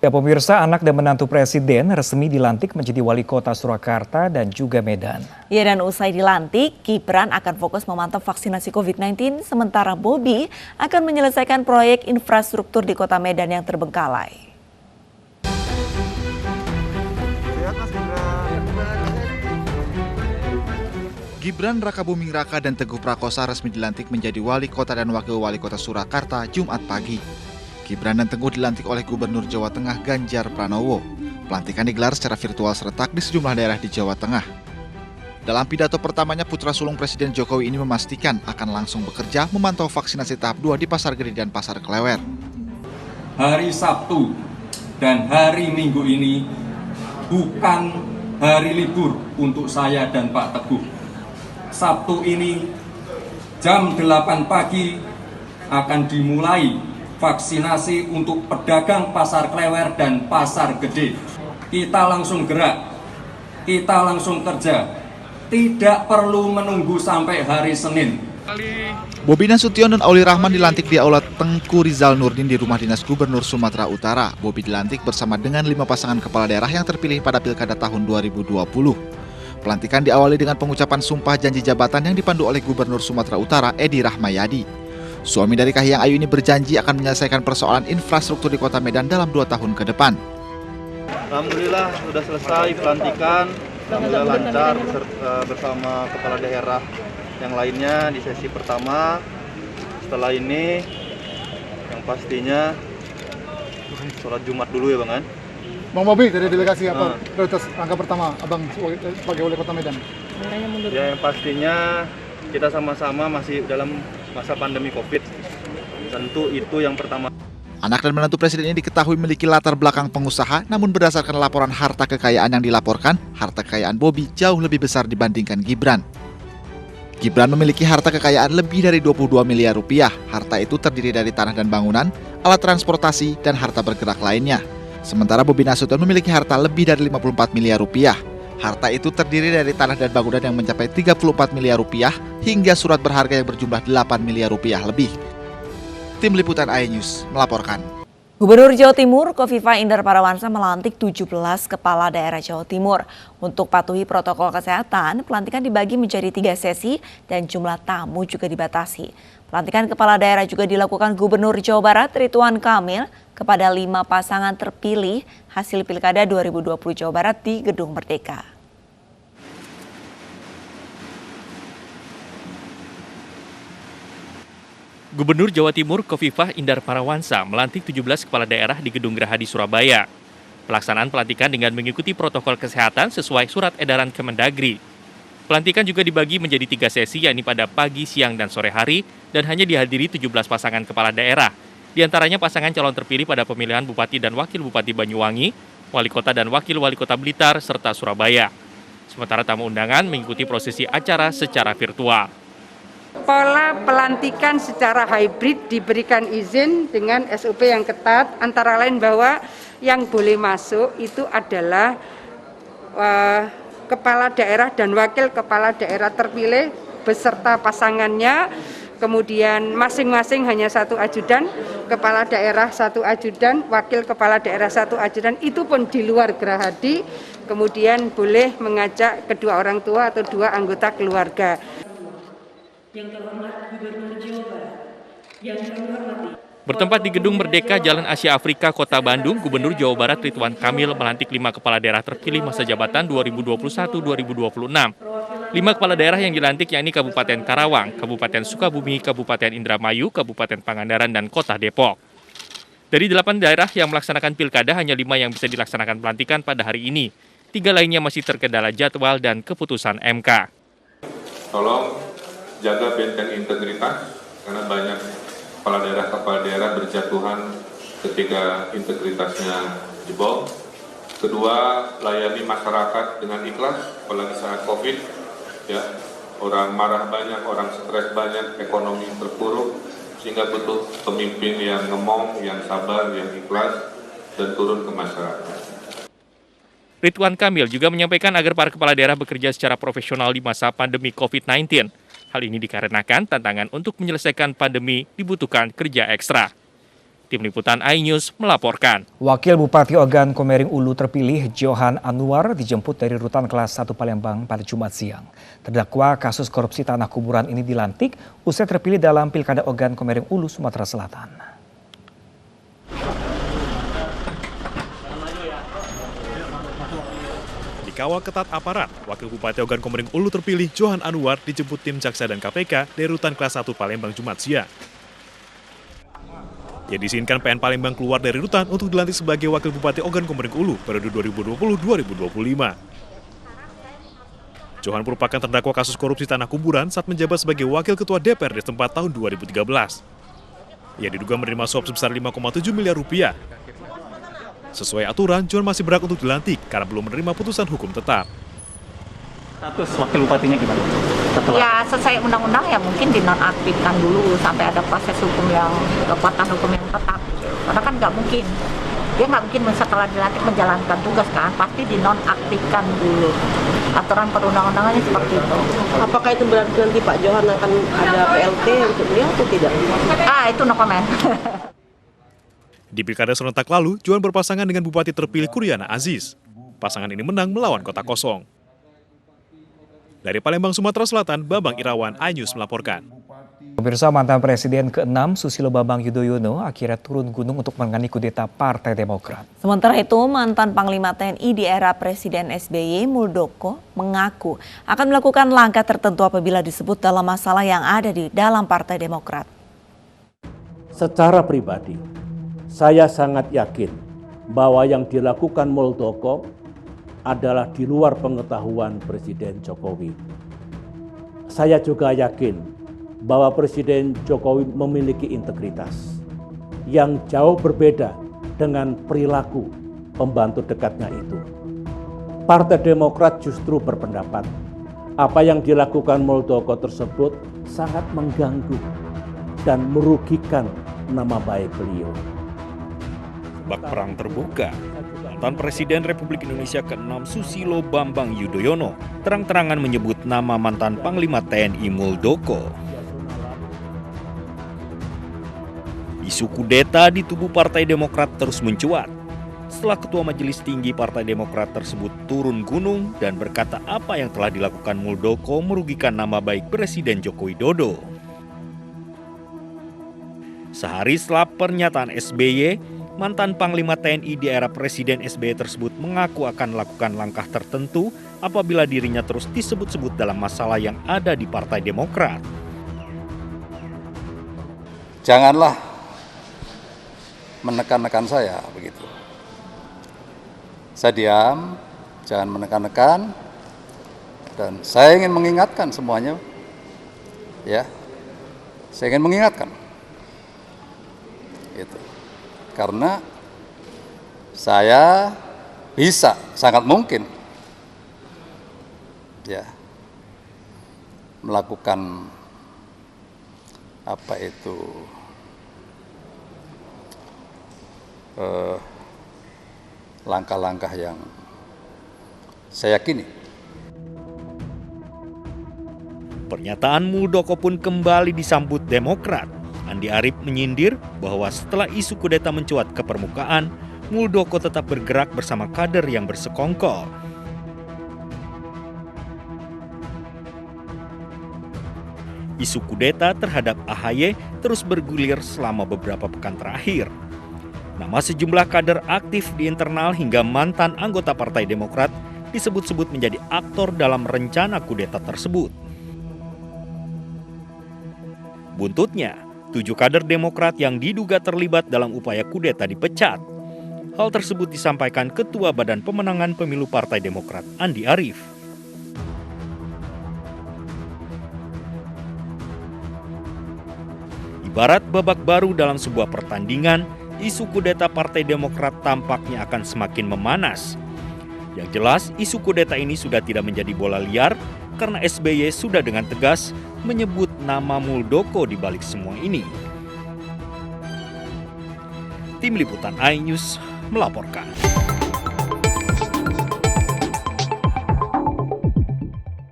Ya pemirsa, anak dan menantu presiden resmi dilantik menjadi wali kota Surakarta dan juga Medan. Ya, dan usai dilantik, Gibran akan fokus memantau vaksinasi COVID-19, sementara Bobi akan menyelesaikan proyek infrastruktur di kota Medan yang terbengkalai. Gibran Rakabuming Raka dan Teguh Prakosa resmi dilantik menjadi wali kota dan wakil wali kota Surakarta Jumat pagi. Gibran dan Teguh dilantik oleh Gubernur Jawa Tengah Ganjar Pranowo. Pelantikan digelar secara virtual serentak di sejumlah daerah di Jawa Tengah. Dalam pidato pertamanya, putra sulung Presiden Jokowi ini memastikan akan langsung bekerja memantau vaksinasi tahap 2 di Pasar Gede dan Pasar Klewer. Hari Sabtu dan hari Minggu ini bukan hari libur untuk saya dan Pak Teguh. Sabtu ini jam 8 pagi akan dimulai vaksinasi untuk pedagang Pasar Klewer dan Pasar Gede. Kita langsung gerak, kita langsung kerja, tidak perlu menunggu sampai hari Senin. Bobi Nasution dan Auli Rahman dilantik di Aula Tengku Rizal Nurdin di Rumah Dinas Gubernur Sumatera Utara. Bobi dilantik bersama dengan 5 pasangan kepala daerah yang terpilih pada Pilkada tahun 2020. Pelantikan diawali dengan pengucapan sumpah janji jabatan yang dipandu oleh Gubernur Sumatera Utara Edi Rahmayadi. Suami dari Kahiyang Ayu ini berjanji akan menyelesaikan persoalan infrastruktur di Kota Medan dalam 2 tahun ke depan. Alhamdulillah sudah selesai pelantikan, alhamdulillah lancar bersama kepala daerah yang lainnya di sesi pertama. Setelah ini yang pastinya sholat Jumat dulu ya Bang kan? Bang Bobi dari delegasi apa prioritas langkah pertama Abang sebagai wali kota Medan? Ya yang pastinya kita sama-sama masih dalam masa pandemi COVID. Tentu itu yang pertama. Anak dan menantu presiden ini diketahui memiliki latar belakang pengusaha, namun berdasarkan laporan harta kekayaan yang dilaporkan, harta kekayaan Bobi jauh lebih besar dibandingkan Gibran. Gibran memiliki harta kekayaan lebih dari 22 miliar rupiah. Harta itu terdiri dari tanah dan bangunan, alat transportasi, dan harta bergerak lainnya. Sementara Bobi Nasution memiliki harta lebih dari 54 miliar rupiah. Harta itu terdiri dari tanah dan bangunan yang mencapai 34 miliar rupiah hingga surat berharga yang berjumlah 8 miliar rupiah lebih. Tim Liputan iNews melaporkan. Gubernur Jawa Timur Khofifah Indar Parawansa melantik 17 kepala daerah Jawa Timur. Untuk patuhi protokol kesehatan, pelantikan dibagi menjadi 3 sesi dan jumlah tamu juga dibatasi. Pelantikan kepala daerah juga dilakukan Gubernur Jawa Barat Ridwan Kamil kepada 5 pasangan terpilih hasil Pilkada 2020 Jawa Barat di Gedung Merdeka. Gubernur Jawa Timur Khofifah Indar Parawansa melantik 17 kepala daerah di Gedung Gerahadi Surabaya. Pelaksanaan pelantikan dengan mengikuti protokol kesehatan sesuai surat edaran Kemendagri. Pelantikan juga dibagi menjadi 3 sesi, yakni pada pagi, siang, dan sore hari, dan hanya dihadiri 17 pasangan kepala daerah. Di antaranya pasangan calon terpilih pada pemilihan Bupati dan Wakil Bupati Banyuwangi, Wali Kota dan Wakil Wali Kota Blitar, serta Surabaya. Sementara tamu undangan mengikuti prosesi acara secara virtual. Pola pelantikan secara hybrid diberikan izin dengan SOP yang ketat, antara lain bahwa yang boleh masuk itu adalah kepala daerah dan wakil kepala daerah terpilih beserta pasangannya, kemudian masing-masing hanya 1 ajudan, kepala daerah 1 ajudan, wakil kepala daerah 1 ajudan, itu pun di luar Gerahadi, kemudian boleh mengajak kedua orang tua atau 2 anggota keluarga. Yang terhormat Gubernur Jawa Barat, yang terhormati. Bertempat di Gedung Merdeka Jalan Asia Afrika Kota Bandung, Gubernur Jawa Barat Ridwan Kamil melantik 5 kepala daerah terpilih masa jabatan 2021-2026. 5 kepala daerah yang dilantik yakni Kabupaten Karawang, Kabupaten Sukabumi, Kabupaten Indramayu, Kabupaten Pangandaran, dan Kota Depok. Dari 8 daerah yang melaksanakan pilkada, hanya 5 yang bisa dilaksanakan pelantikan pada hari ini. 3 lainnya masih terkendala jadwal dan keputusan MK. Tolong jaga benteng integritas, karena banyak kepala daerah berjatuhan ketika integritasnya jebol. Kedua, layani masyarakat dengan ikhlas, apalagi saat COVID. Ya, orang marah banyak, orang stres banyak, ekonomi terpuruk, sehingga butuh pemimpin yang ngemong, yang sabar, yang ikhlas, dan turun ke masyarakat. Ridwan Kamil juga menyampaikan agar para kepala daerah bekerja secara profesional di masa pandemi COVID-19. Hal ini dikarenakan tantangan untuk menyelesaikan pandemi dibutuhkan kerja ekstra. Tim Liputan iNews melaporkan. Wakil Bupati Ogan Komering Ulu terpilih Johan Anwar dijemput dari Rutan Kelas 1 Palembang pada Jumat siang. Terdakwa kasus korupsi tanah kuburan ini dilantik usai terpilih dalam Pilkada Ogan Komering Ulu, Sumatera Selatan. Dikawal ketat aparat, Wakil Bupati Ogan Komering Ulu terpilih Johan Anwar dijemput tim jaksa dan KPK dari Rutan Kelas 1 Palembang Jumat siang. Ia diizinkan PN Palembang keluar dari rutan untuk dilantik sebagai Wakil Bupati Ogan Komering Ulu periode 2020-2025. Johan merupakan terdakwa kasus korupsi tanah kuburan saat menjabat sebagai Wakil Ketua DPRD setempat tahun 2013. Ia diduga menerima suap sebesar 5,7 miliar rupiah. Sesuai aturan, Johan masih berhak untuk dilantik karena belum menerima putusan hukum tetap. Status wakil bupatinya gimana? Ya sesuai undang-undang ya mungkin dinonaktifkan dulu sampai ada proses hukum yang kekuatan hukum yang tetap. Karena kan nggak mungkin, dia nggak mungkin setelah dilantik menjalankan tugas kan, pasti dinonaktifkan dulu. Aturan perundang-undangannya seperti itu. Apakah itu berarti nanti Pak Johan akan ada PLT untuk beliau atau tidak? Itu no comment. Di Pilkada serentak lalu, Johan berpasangan dengan Bupati terpilih Kuryana Aziz. Pasangan ini menang melawan kota kosong. Dari Palembang, Sumatera Selatan, Bambang Irawan, iNews melaporkan. Pemirsa, mantan Presiden ke-6 Susilo Bambang Yudhoyono akhirnya turun gunung untuk menangani kudeta Partai Demokrat. Sementara itu, mantan Panglima TNI di era Presiden SBY, Muldoko, mengaku akan melakukan langkah tertentu apabila disebut dalam masalah yang ada di dalam Partai Demokrat. Secara pribadi, saya sangat yakin bahwa yang dilakukan Muldoko adalah di luar pengetahuan Presiden Jokowi. Saya juga yakin bahwa Presiden Jokowi memiliki integritas yang jauh berbeda dengan perilaku pembantu dekatnya itu. Partai Demokrat justru berpendapat apa yang dilakukan Muldoko tersebut sangat mengganggu dan merugikan nama baik beliau. Bak perang terbuka. Mantan Presiden Republik Indonesia ke-6 Susilo Bambang Yudhoyono terang-terangan menyebut nama mantan Panglima TNI Muldoko. Isu kudeta di tubuh Partai Demokrat terus mencuat setelah Ketua Majelis Tinggi Partai Demokrat tersebut turun gunung dan berkata apa yang telah dilakukan Muldoko merugikan nama baik Presiden Joko Widodo. Sehari setelah pernyataan SBY, mantan Panglima TNI di era Presiden SBY tersebut mengaku akan melakukan langkah tertentu apabila dirinya terus disebut-sebut dalam masalah yang ada di Partai Demokrat. Janganlah menekan-nekan saya begitu. Saya diam, jangan menekan-nekan, dan saya ingin mengingatkan semuanya. Ya, saya ingin mengingatkan. Gitu. Karena saya bisa, sangat mungkin ya melakukan langkah-langkah yang saya yakini. Pernyataan Muldoko pun kembali disambut Demokrat. Andi Arief menyindir bahwa setelah isu kudeta mencuat ke permukaan, Muldoko tetap bergerak bersama kader yang bersekongkol. Isu kudeta terhadap AHY terus bergulir selama beberapa pekan terakhir. Nama sejumlah kader aktif di internal hingga mantan anggota Partai Demokrat disebut-sebut menjadi aktor dalam rencana kudeta tersebut. Buntutnya, 7 kader Demokrat yang diduga terlibat dalam upaya kudeta dipecat. Hal tersebut disampaikan Ketua Badan Pemenangan Pemilu Partai Demokrat, Andi Arief. Ibarat babak baru dalam sebuah pertandingan, isu kudeta Partai Demokrat tampaknya akan semakin memanas. Yang jelas, isu kudeta ini sudah tidak menjadi bola liar karena SBY sudah dengan tegas menyebut nama Muldoko di balik semua ini. Tim Liputan iNews melaporkan.